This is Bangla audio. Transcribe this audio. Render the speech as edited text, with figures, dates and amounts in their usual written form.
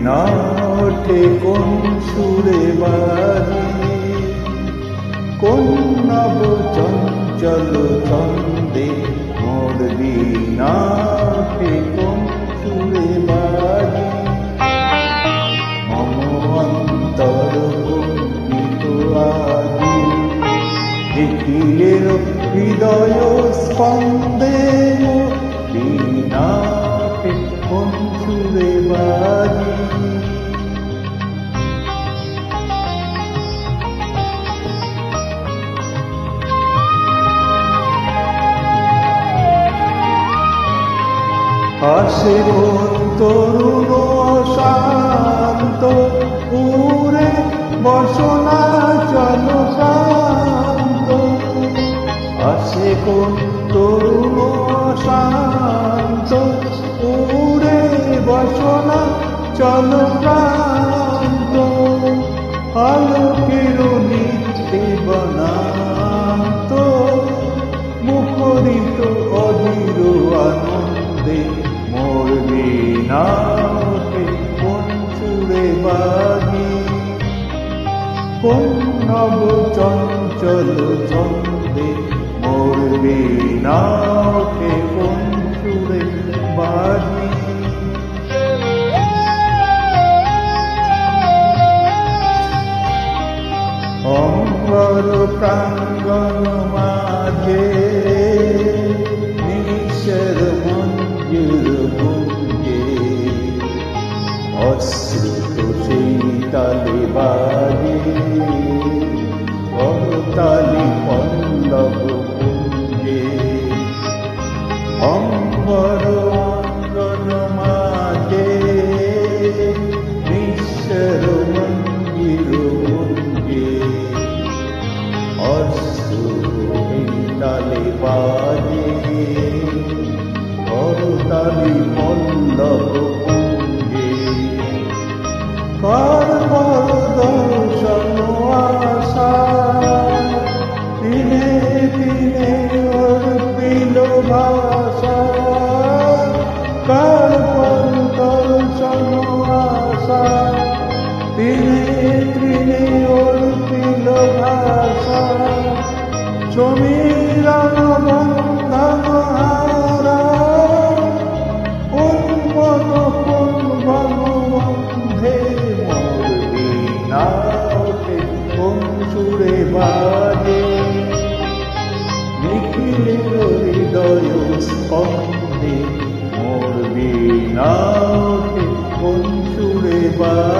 না ওঠে কোন সুরে বাজে, কোন নব চঞ্চল ছন্দে মোর বীণা ওঠে কোন সুরে বাজে। মম অন্তর কম্পিত আজি, দেখিলে হৃদয় স্পন্দে মোর বীণা ওঠে কোন সুরে বাজে। আসে কোন তরুণ শান্ত উড়ে বসনা চল শান্ত। আসে কোন তরুণ শান্ত উড়ে বসনা চল প্রান্ত। আলোকের নিত্যে বনান্ত মুখরিত অধীর আনন্দে মোর বীণা ওঠে কোন সুরে বাজে, কোন নব চঞ্চল ছন্দে মোর বীণা ওঠে কোন সুরে বাজে। অঙ্গর প্রাঙ্গণ মাঝে নিঃস্বর মঞ্জুর মুঞ্জে, অশ্রুত সেই তালে বাজে করতালি পল্লব কুঞ্জে। অঙ্গর অঙ্গন মাঝে নিঃস্বর মঞ্জুর মুঞ্জে, তালে বাজে করতালি পল্লব কুঞ্জে। কার পর দর্শন আশা দিনে দিনে অর্পিল ভাষা। কার পর দর্শন আশা দিনে দিনে অর্পিল ভাষা। সমীরণ বন্ধন হারা উন্মন কুম্ভন বন্ধে মোর বীণা ওঠে কোন সুরে বাজে। নিখিলের হৃদয় স্পন্দে মোর বীণা ওঠে কোন সুরে বাজে।